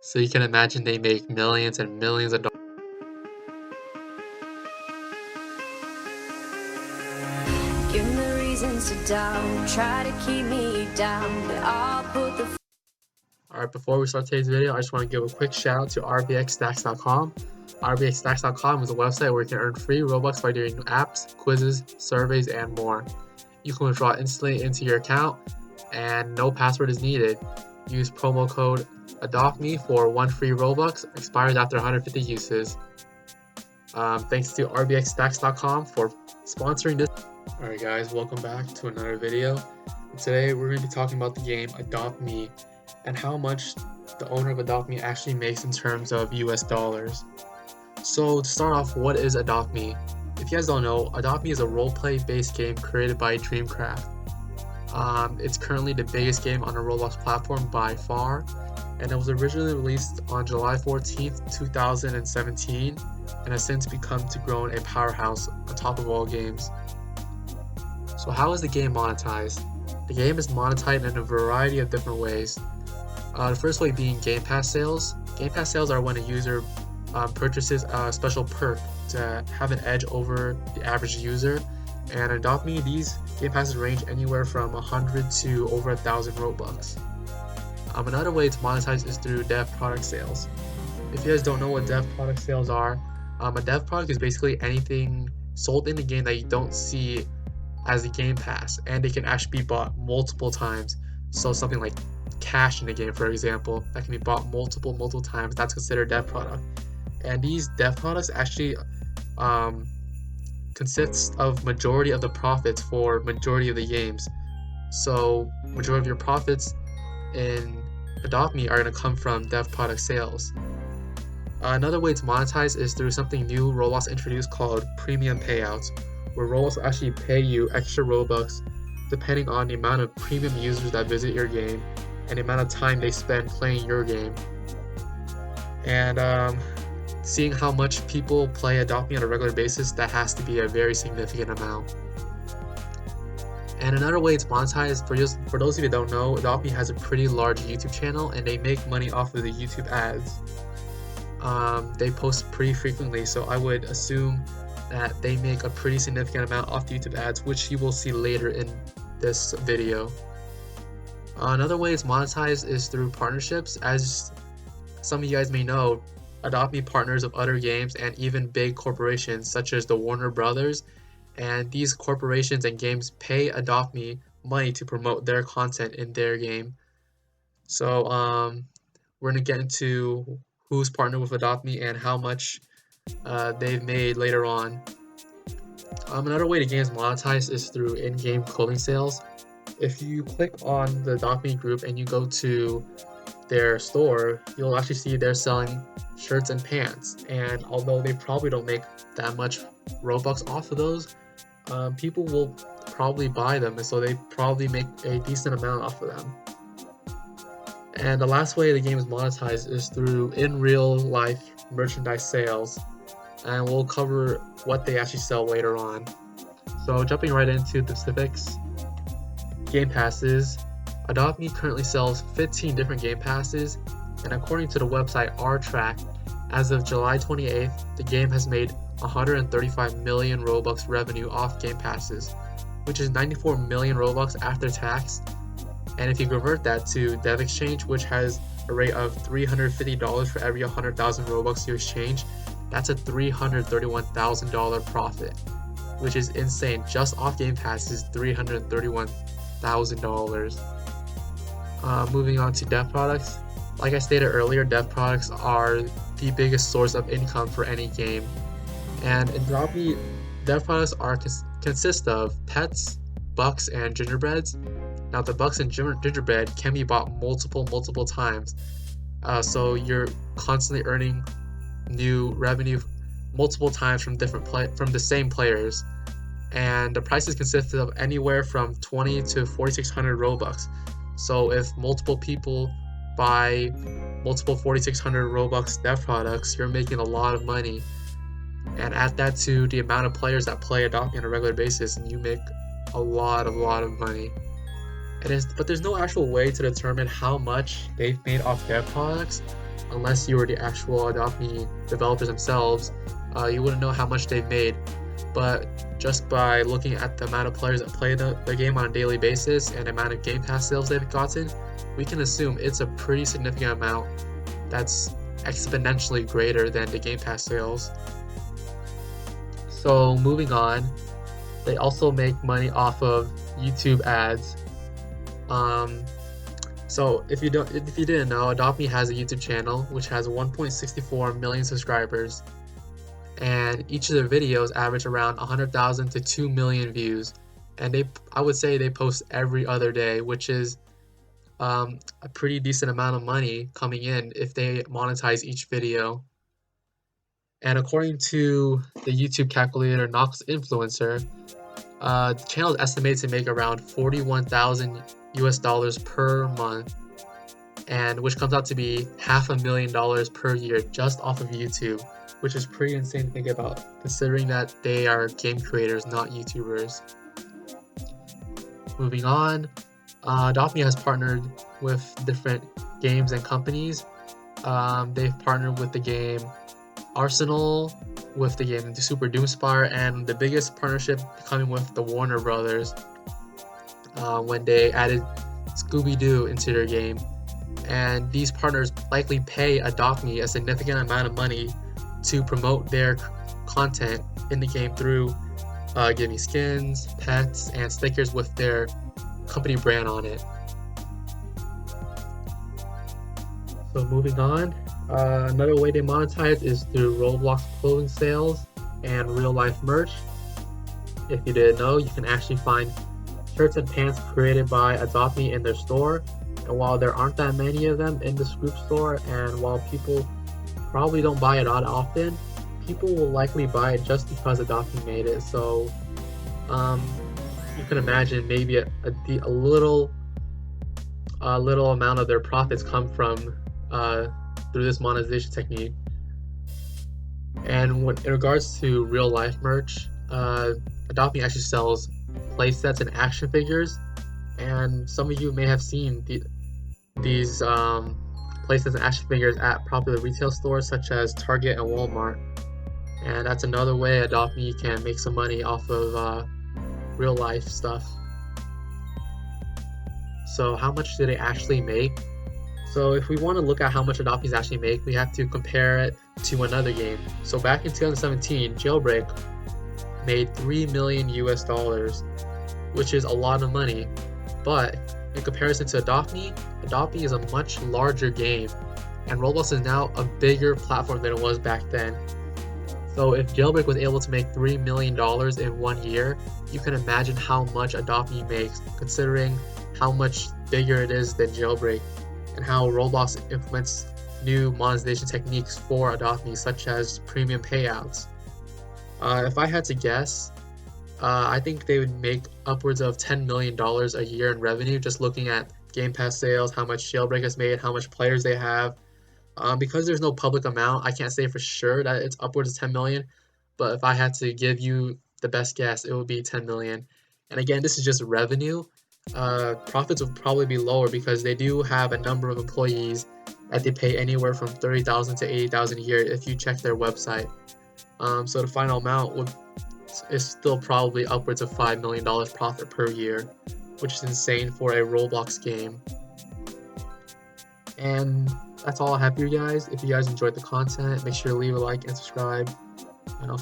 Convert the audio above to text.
So you can imagine they make millions and millions of dollars. Give me reasons to doubt, try to keep me down, but I'll put the Alright, before we start today's video, I just want to give a quick shout out to rbxstacks.com. rbxstacks.com is a website where you can earn free Robux by doing apps, quizzes, surveys, and more. You can withdraw instantly into your account, and no password is needed. Use promo code ADOPTME for 1 free Robux, expires after 150 uses. Thanks to rbxstacks.com for sponsoring this. Alright guys, welcome back to another video. Today we're going to be talking about the game Adopt Me and how much the owner of Adopt Me actually makes in terms of US dollars. So to start off, what is Adopt Me? If you guys don't know, Adopt Me is a roleplay based game created by Dreamcraft. It's currently the biggest game on the Roblox platform by far, and it was originally released on July 14th, 2017, and has since become to grown a powerhouse on top of all games. So how is the game monetized? The game is monetized in a variety of different ways. The first way being Game Pass sales. Game Pass sales are when a user purchases a special perk to have an edge over the average user. And Adopt Me, these Game Passes range anywhere from 100 to over 1,000 Robux. Another way to monetize is through dev product sales. If you guys don't know what dev product sales are, a dev product is basically anything sold in the game that you don't see as a Game Pass, and they can actually be bought multiple times. So something like cash in the game, for example, that can be bought multiple times, that's considered dev product. And these dev products actually consists of majority of the profits for majority of the games. So majority of your profits in Adopt Me are going to come from dev product sales. Another way to monetize is through something new Roblox introduced called premium payouts, where Roblox will actually pay you extra Robux depending on the amount of premium users that visit your game and the amount of time they spend playing your game. And seeing how much people play Adopt Me on a regular basis, that has to be a very significant amount. And another way to monetize, for those of you that don't know, Adopt Me has a pretty large YouTube channel and they make money off of the YouTube ads. They post pretty frequently, so I would assume that they make a pretty significant amount off the YouTube ads, which you will see later in this video. Another way it's monetized is through partnerships. As some of you guys may know, Adopt Me partners of other games and even big corporations such as the Warner Brothers, and these corporations and games pay Adopt Me money to promote their content in their game. So we're going to get into who's partnered with Adopt Me and how much they've made later on. Another way the game is monetized is through in-game clothing sales. If you click on the Adopt Me group and you go to their store, you'll actually see they're selling shirts and pants, and although they probably don't make that much Robux off of those, people will probably buy them, and so they probably make a decent amount off of them. And the last way the game is monetized is through in real life merchandise sales, and we'll cover what they actually sell later on. So jumping right into the specifics, Game Passes. Adopt Me currently sells 15 different Game Passes, and according to the website RTrack, as of July 28th, the game has made 135 million Robux revenue off Game Passes, which is 94 million Robux after tax. And if you convert that to Dev Exchange, which has a rate of $350 for every 100,000 Robux you exchange, that's a $331,000 profit, which is insane. Just off Game Passes, $331,000. Moving on to dev products. Like I stated earlier, dev products are the biggest source of income for any game. And in Adopt Me, dev products consist of pets, bucks, and gingerbreads. Now the bucks and gingerbread can be bought multiple times. So you're constantly earning new revenue multiple times from from the same players. And the prices consist of anywhere from 20 to 4,600 Robux. So if multiple people buy multiple 4,600 Robux dev products, you're making a lot of money. And add that to the amount of players that play Adopt Me on a regular basis, and you make a lot of money. But there's no actual way to determine how much they've made off dev products. unless you were the actual Adopt Me developers themselves, you wouldn't know how much they've made. But just by looking at the amount of players that play the game on a daily basis and the amount of Game Pass sales they've gotten, we can assume it's a pretty significant amount that's exponentially greater than the Game Pass sales. So moving on, they also make money off of YouTube ads. So if you didn't know, Adopt Me has a YouTube channel which has 1.64 million subscribers, and each of their videos average around 100,000 to 2 million views. And I would say they post every other day, which is a pretty decent amount of money coming in if they monetize each video. And according to the YouTube calculator Knox Influencer, the channel is estimated to make around $41,000 per month, and which comes out to be $500,000 per year just off of YouTube, which is pretty insane to think about, considering that they are game creators, not YouTubers. Moving on, Adopt Me has partnered with different games and companies. They've partnered with the game Arsenal, with the game Super Doomspire, and the biggest partnership coming with the Warner Brothers when they added Scooby-Doo into their game. And these partners likely pay Adopt Me a significant amount of money to promote their content in the game through giving skins, pets, and stickers with their company brand on it. So moving on, another way they monetize is through Roblox clothing sales and real life merch. If you didn't know, you can actually find shirts and pants created by Adopt Me in their store. And while there aren't that many of them in this group store, and while people probably don't buy it that often, people will likely buy it just because Adopt Me made it. So you can imagine maybe a little amount of their profits come from through this monetization technique. And in regards to real life merch, Adopt Me actually sells playsets and action figures, and some of you may have seen these playsets and action figures at popular retail stores such as Target and Walmart. And that's another way Adopt Me can make some money off of real life stuff. So how much do they actually make? So if we want to look at how much Adopt Me's actually make, we have to compare it to another game. So back in 2017, Jailbreak made $3 million, which is a lot of money. But in comparison to Adopt Me is a much larger game, and Roblox is now a bigger platform than it was back then. So if Jailbreak was able to make $3 million in 1 year, you can imagine how much Adopt Me makes, considering how much bigger it is than Jailbreak, and how Roblox implements new monetization techniques for Adopt Me, such as premium payouts. If I had to guess, I think they would make upwards of $10 million a year in revenue, just looking at Game Pass sales, how much Jailbreak has made, how much players they have. Because there's no public amount, I can't say for sure that it's upwards of 10 million, but if I had to give you the best guess, it would be 10 million. And again, this is just revenue. Profits will probably be lower because they do have a number of employees that they pay anywhere from $30,000 to $80,000 a year if you check their website. So the final amount is still probably upwards of $5 million profit per year, which is insane for a Roblox game. And that's all I have for you guys. If you guys enjoyed the content, make sure to leave a like and subscribe, and I'll